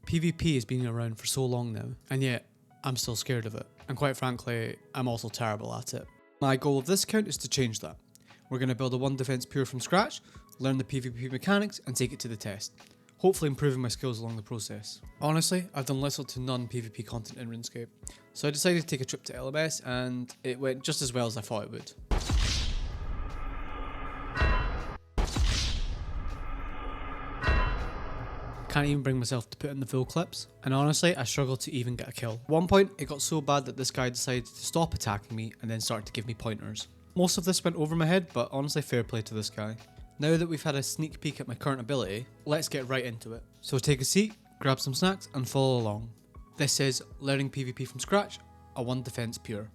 PvP has been around for so long now, and yet I'm still scared of it. And quite frankly, I'm also terrible at it. My goal of this account is to change that. We're going to build a 1 defense pure from scratch, learn the PvP mechanics, and take it to the test. Hopefully improving my skills along the process. Honestly, I've done little to none PvP content in RuneScape, so I decided to take a trip to LMS, and it went just as well as I thought it would. Can't even bring myself to put in the full clips, and honestly I struggled to even get a kill. At one point it got so bad that this guy decided to stop attacking me and then started to give me pointers. Most of this went over my head, but honestly fair play to this guy. Now that we've had a sneak peek at my current ability, let's get right into it. So take a seat, grab some snacks and follow along. This is learning PvP from scratch, a 1 defense pure.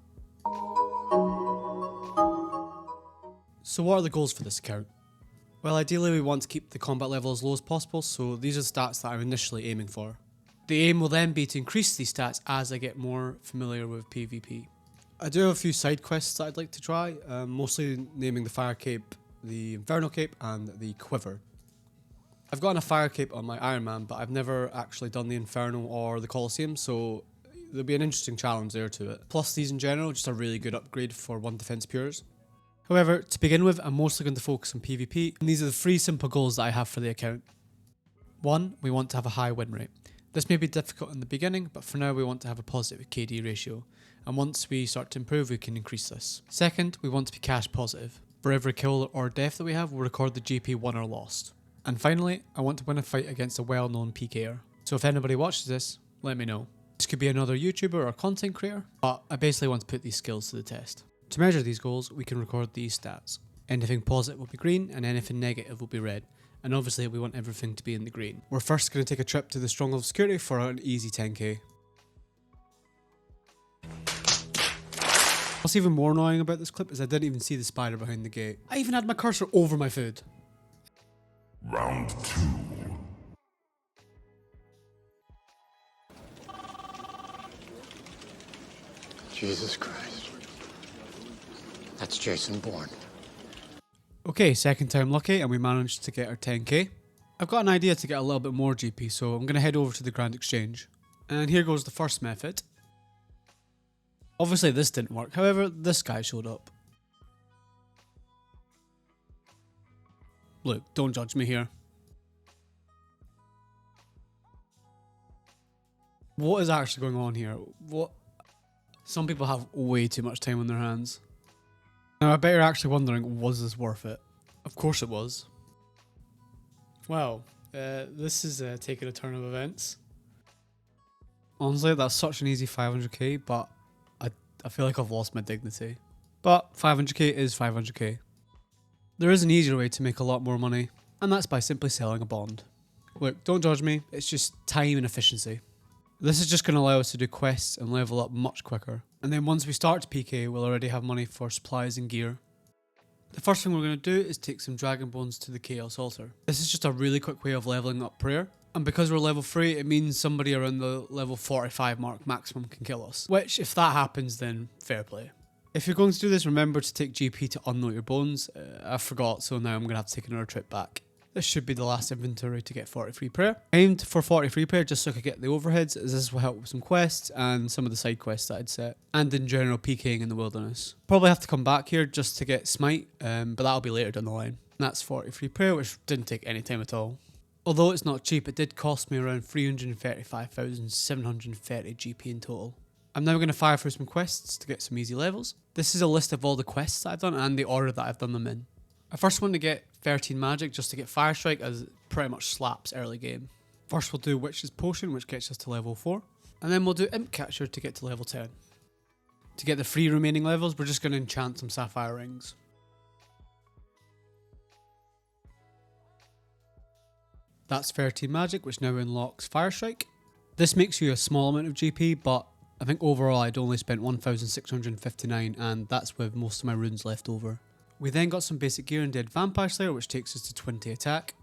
So what are the goals for this account? Well, ideally we want to keep the combat level as low as possible, so these are the stats that I'm initially aiming for. The aim will then be to increase these stats as I get more familiar with PvP. I do have a few side quests that I'd like to try, mostly naming the Fire Cape, the Infernal Cape and the Quiver. I've gotten a Fire Cape on my Iron Man, but I've never actually done the Infernal or the Colosseum, so there'll be an interesting challenge there to it. Plus these in general, just a really good upgrade for 1 defense pures. However, to begin with, I'm mostly going to focus on PvP, and these are the 3 simple goals that I have for the account. 1. We want to have a high win rate. This may be difficult in the beginning, but for now we want to have a positive KD ratio, and once we start to improve we can increase this. 2nd, we want to be cash positive. For every kill or death that we have, we'll record the GP won or lost. And finally, I want to win a fight against a well-known PKer. So if anybody watches this, let me know. This could be another YouTuber or content creator, but I basically want to put these skills to the test. To measure these goals, we can record these stats. Anything positive will be green and anything negative will be red. And obviously we want everything to be in the green. We're first going to take a trip to the Stronghold of Security for an easy 10k. What's even more annoying about this clip is I didn't even see the spider behind the gate. I even had my cursor over my food. Round 2. Jesus Christ. That's Jason Bourne. Okay, second time lucky and we managed to get our 10k. I've got an idea to get a little bit more GP, so I'm going to head over to the Grand Exchange. And here goes the first method. Obviously this didn't work, however this guy showed up. Look, don't judge me here. What is actually going on here? What? Some people have way too much time on their hands. Now I bet you're actually wondering, was this worth it? Of course it was. Wow, this is taking a turn of events. Honestly, that's such an easy 500k, but I feel like I've lost my dignity. But 500k is 500k. There is an easier way to make a lot more money, and that's by simply selling a bond. Look, don't judge me, it's just time and efficiency. This is just going to allow us to do quests and level up much quicker. And then once we start to PK, we'll already have money for supplies and gear. The first thing we're going to do is take some Dragon Bones to the Chaos Altar. This is just a really quick way of leveling up prayer. And because we're level 3, it means somebody around the level 45 mark maximum can kill us. Which, if that happens, then fair play. If you're going to do this, remember to take GP to unload your bones. I forgot, so now I'm going to have to take another trip back. This should be the last inventory to get 43 prayer. I aimed for 43 prayer just so I could get the overheads, as this will help with some quests and some of the side quests that I'd set. And in general, PKing in the wilderness. Probably have to come back here just to get smite, but that'll be later down the line. And that's 43 prayer, which didn't take any time at all. Although it's not cheap, it did cost me around 335,730 GP in total. I'm now going to fire through some quests to get some easy levels. This is a list of all the quests that I've done and the order that I've done them in. I first want to get 13 magic just to get Fire Strike, as it pretty much slaps early game. First we'll do Witch's Potion, which gets us to level 4. And then we'll do Imp Catcher to get to level 10. To get the 3 remaining levels, we're just going to enchant some Sapphire Rings. That's 13 magic, which now unlocks Fire Strike. This makes you a small amount of GP, but I think overall I'd only spent 1,659, and that's with most of my runes left over. We then got some basic gear and did Vampire Slayer, which takes us to 20 attack.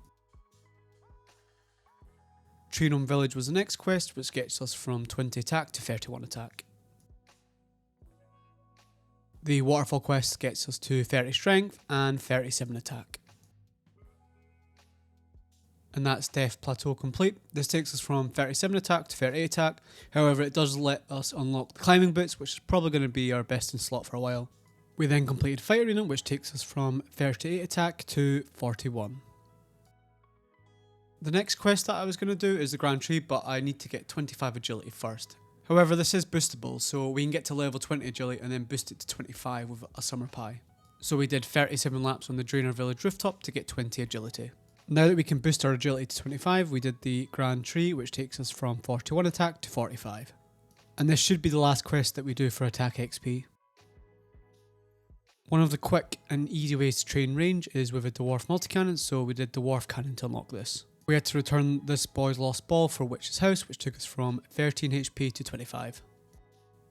Tree Gnome Village was the next quest, which gets us from 20 attack to 31 attack. The Waterfall quest gets us to 30 strength and 37 attack. and that's Death Plateau complete. This takes us from 37 attack to 38 attack, however it does let us unlock the climbing boots, which is probably going to be our best in slot for a while. We then completed Fight Arena, which takes us from 38 attack to 41. The next quest that I was going to do is the Grand Tree, but I need to get 25 agility first. However, this is boostable, so we can get to level 20 agility and then boost it to 25 with a summer pie. So we did 37 laps on the Drainer Village rooftop to get 20 agility. Now that we can boost our agility to 25, we did the Grand Tree, which takes us from 41 attack to 45. And this should be the last quest that we do for attack XP. One of the quick and easy ways to train range is with a Dwarf multi-cannon, so we did the Dwarf cannon to unlock this. We had to return this boy's lost ball for Witch's House, which took us from 13 HP to 25.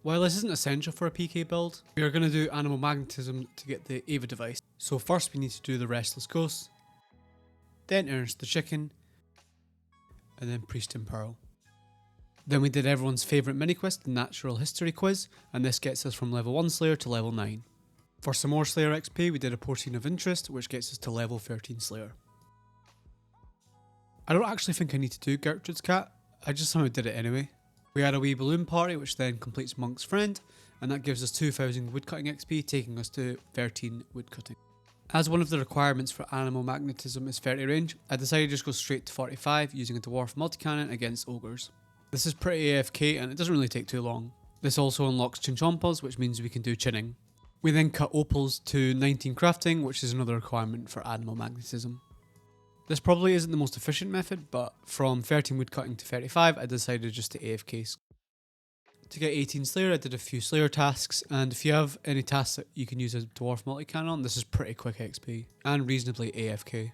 While this isn't essential for a PK build, we are going to do Animal Magnetism to get the Ava device. So first we need to do the Restless Ghost, then Ernest the Chicken, and then Priest and Pearl. Then we did everyone's favourite mini-quest, the Natural History Quiz, and this gets us from level 1 Slayer to level 9. For some more Slayer XP, we did a Portion of Interest, which gets us to level 13 Slayer. I don't actually think I need to do Gertrude's Cat, I just somehow did it anyway. We had a wee balloon party, which then completes Monk's Friend, and that gives us 2000 woodcutting XP, taking us to 13 woodcutting. As one of the requirements for Animal Magnetism is 30 range, I decided to just go straight to 45 using a Dwarf multi-cannon against ogres. This is pretty AFK and it doesn't really take too long. This also unlocks Chinchompas, which means we can do chinning. We then cut opals to 19 crafting, which is another requirement for Animal Magnetism. This probably isn't the most efficient method, but from 13 woodcutting to 35, I decided just to AFK. To get 18 Slayer, I did a few Slayer tasks, and if you have any tasks that you can use a Dwarf multi-cannon on, this is pretty quick XP, and reasonably AFK.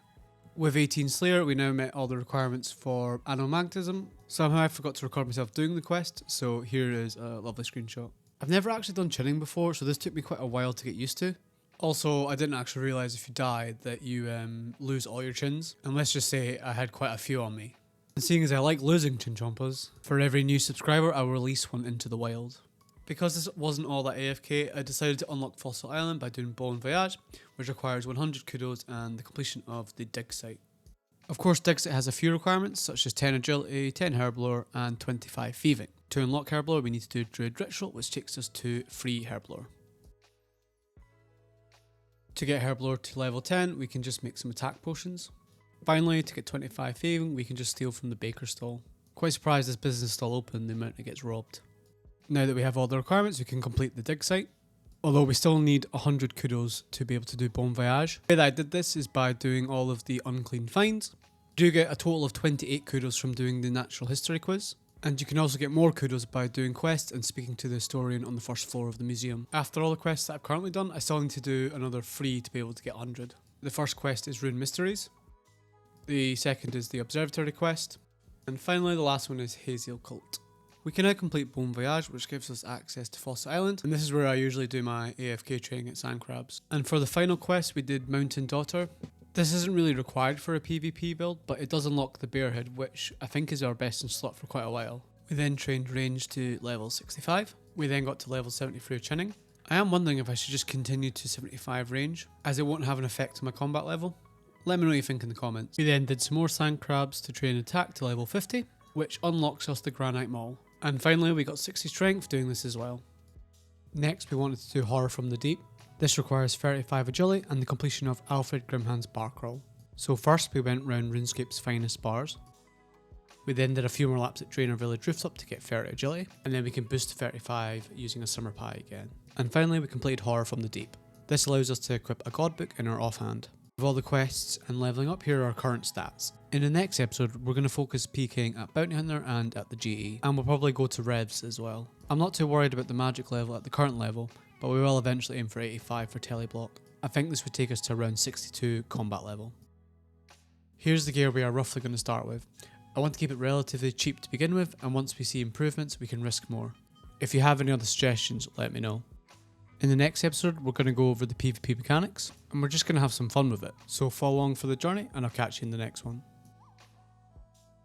With 18 Slayer, we now met all the requirements for Animal Magnetism. Somehow I forgot to record myself doing the quest, so here is a lovely screenshot. I've never actually done chinning before, so this took me quite a while to get used to. Also, I didn't actually realise if you died that you lose all your chins. And let's just say I had quite a few on me. And seeing as I like losing Chinchompas, for every new subscriber I will release one into the wild. Because this wasn't all that AFK, I decided to unlock Fossil Island by doing Bon Voyage, which requires 100 kudos and the completion of the dig site. Of course, dig site has a few requirements, such as 10 agility, 10 herblore, and 25 thieving. To unlock herblore, we need to do Druid Ritual, which takes us to free herblore. To get herblore to level 10, we can just make some attack potions. Finally, to get 25 thieving, we can just steal from the baker's stall. Quite surprised this business is still open, the amount it gets robbed. Now that we have all the requirements, we can complete the dig site. Although we still need 100 kudos to be able to do Bon Voyage. The way that I did this is by doing all of the unclean finds. You do get a total of 28 kudos from doing the Natural History Quiz. And you can also get more kudos by doing quests and speaking to the historian on the first floor of the museum. After all the quests that I've currently done, I still need to do another 3 to be able to get 100. The first quest is Rune Mysteries. The second is the Observatory quest. And finally the last one is Hazel Cult. We can now complete Bon Voyage, which gives us access to Fossil Island, and this is where I usually do my AFK training at Sand Crabs. And for the final quest we did Mountain Daughter. This isn't really required for a PvP build, but it does unlock the Bearhead, which I think is our best in slot for quite a while. We then trained range to level 65. We then got to level 73 chinning. I am wondering if I should just continue to 75 range, as it won't have an effect on my combat level. Let me know what you think in the comments. We then did some more Sand Crabs to train attack to level 50, which unlocks us the Granite Mall. And finally we got 60 strength doing this as well. Next we wanted to do Horror from the Deep. This requires 35 agility and the completion of Alfred Grimhand's bar crawl. So first we went round RuneScape's finest bars. We then did a few more laps at Drainer Village rooftop to get 30 agility, and then we can boost to 35 using a summer pie again. And finally we completed Horror from the Deep. This allows us to equip a god book in our offhand. With all the quests and leveling up, here are our current stats. In the next episode, we're going to focus PKing at Bounty Hunter and at the GE, and we'll probably go to Revs as well. I'm not too worried about the magic level at the current level, but we will eventually aim for 85 for Teleblock. I think this would take us to around 62 combat level. Here's the gear we are roughly going to start with. I want to keep it relatively cheap to begin with, and once we see improvements, we can risk more. If you have any other suggestions, let me know. In the next episode, we're going to go over the PvP mechanics, and we're just going to have some fun with it. So follow along for the journey, and I'll catch you in the next one.